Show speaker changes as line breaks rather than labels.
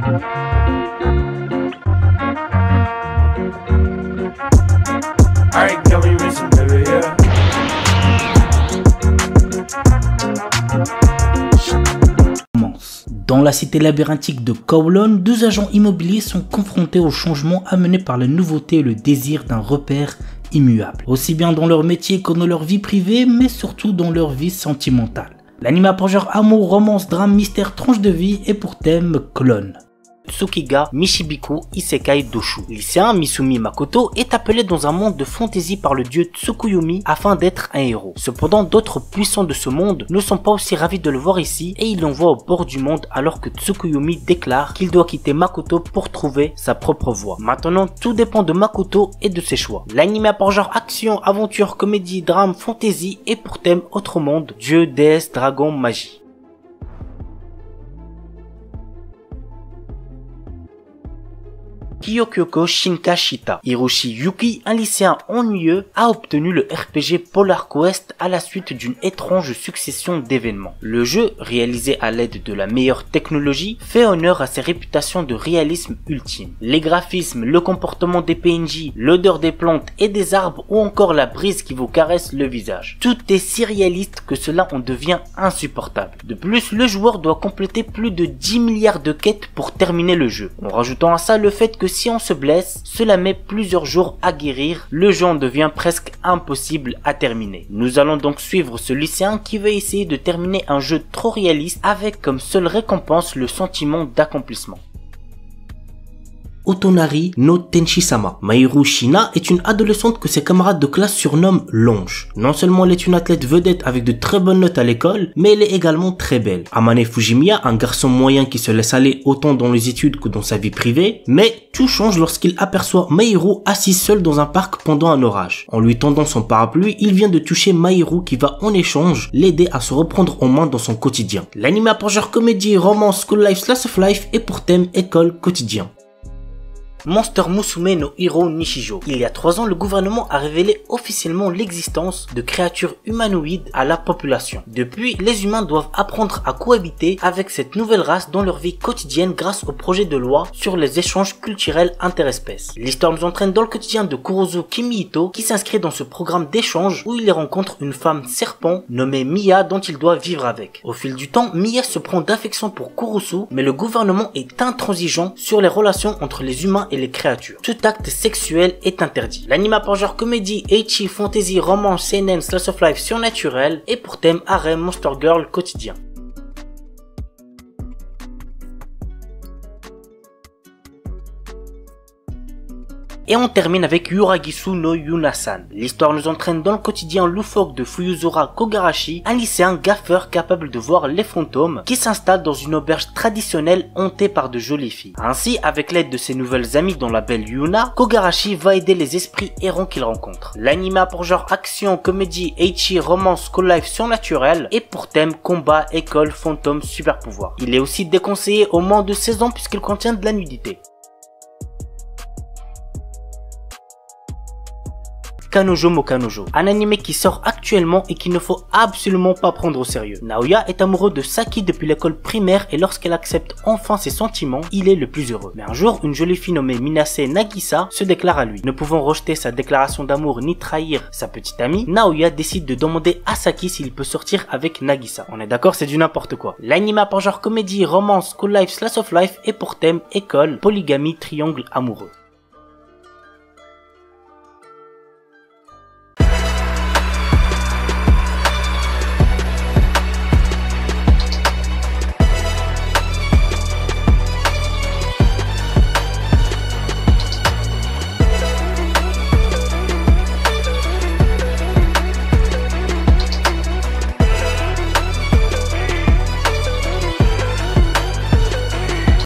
Alright, girl, we racing, baby, yeah.
Dans la cité labyrinthique de Kowloon, deux agents immobiliers sont confrontés aux changements amenés par la nouveauté et le désir d'un repère immuable, aussi bien dans leur métier que dans leur vie privée, mais surtout dans leur vie sentimentale. L'anime a pour genre amour, romance, drame, mystère, tranche de vie et pour thème clone. Tsukiga Michibiku Isekai Doshu. Lycéen Misumi Makoto est appelé dans un monde de fantaisie par le dieu Tsukuyomi afin d'être un héros. Cependant, d'autres puissants de ce monde ne sont pas aussi ravis de le voir ici et ils l'envoient au bord du monde alors que Tsukuyomi déclare qu'il doit quitter Makoto pour trouver sa propre voie. Maintenant, tout dépend de Makoto et de ses choix. L'anime a pour genre action, aventure, comédie, drame, fantaisie et pour thème autre monde, dieu, déesse, dragon, magie. Kyokyoko Shinkashita. Hiroshi Yuki, un lycéen ennuyeux, a obtenu le RPG Polar Quest à la suite d'une étrange succession d'événements. Le jeu, réalisé à l'aide de la meilleure technologie, fait honneur à ses réputations de réalisme ultime. Les graphismes, le comportement des PNJ, l'odeur des plantes et des arbres ou encore la brise qui vous caresse le visage. Tout est si réaliste que cela en devient insupportable. De plus, le joueur doit compléter plus de 10 milliards de quêtes pour terminer le jeu. En rajoutant à ça le fait que si on se blesse, cela met plusieurs jours à guérir, le jeu en devient presque impossible à terminer. Nous allons donc suivre ce lycéen qui veut essayer de terminer un jeu trop réaliste avec comme seule récompense le sentiment d'accomplissement. Otonari no Tenshi-sama. Mahiru Shina est une adolescente que ses camarades de classe surnomment Longe. Non seulement elle est une athlète vedette avec de très bonnes notes à l'école, mais elle est également très belle. Amane Fujimiya, un garçon moyen qui se laisse aller autant dans les études que dans sa vie privée, mais tout change lorsqu'il aperçoit Mahiru assise seule dans un parc pendant un orage. En lui tendant son parapluie, il vient de toucher Mahiru qui va en échange l'aider à se reprendre en main dans son quotidien. L'anime a pour genre comédie, romance, school life, slice of life et pour thème école quotidien. Monster Musume no Hiro Nishijo. Il y a 3 ans, le gouvernement a révélé officiellement l'existence de créatures humanoïdes à la population. Depuis, les humains doivent apprendre à cohabiter avec cette nouvelle race dans leur vie quotidienne grâce au projet de loi sur les échanges culturels interespèces. L'histoire nous entraîne dans le quotidien de Kurozu Kimihito qui s'inscrit dans ce programme d'échange où il y rencontre une femme serpent nommée Miya dont il doit vivre avec. Au fil du temps, Miya se prend d'affection pour Kurozu, mais le gouvernement est intransigeant sur les relations entre les humains et les créatures. Tout acte sexuel est interdit. L'anime a pour genre comédie, ecchi, fantasy, romance, seinen, slice of life surnaturel et pour thème harem, monster girl quotidien. Et on termine avec Yuragisu no Yunasan. L'histoire nous entraîne dans le quotidien loufoque de Fuyuzura Kogarashi, un lycéen gaffeur capable de voir les fantômes qui s'installe dans une auberge traditionnelle hantée par de jolies filles. Ainsi, avec l'aide de ses nouvelles amies dont la belle Yuna, Kogarashi va aider les esprits errants qu'il rencontre. L'anime a pour genre action, comédie, ecchi, romance, school life surnaturel et pour thème combat, école, fantôme, super pouvoir. Il est aussi déconseillé au moins de 16 ans puisqu'il contient de la nudité. Kanojo mo Kanojo, un anime qui sort actuellement et qu'il ne faut absolument pas prendre au sérieux. Naoya est amoureux de Saki depuis l'école primaire et lorsqu'elle accepte enfin ses sentiments, il est le plus heureux. Mais un jour, une jolie fille nommée Minase Nagisa se déclare à lui. Ne pouvant rejeter sa déclaration d'amour ni trahir sa petite amie, Naoya décide de demander à Saki s'il peut sortir avec Nagisa. On est d'accord, c'est du n'importe quoi. L'anime a pour genre comédie, romance, school life, slice of life et pour thème école, polygamie, triangle amoureux.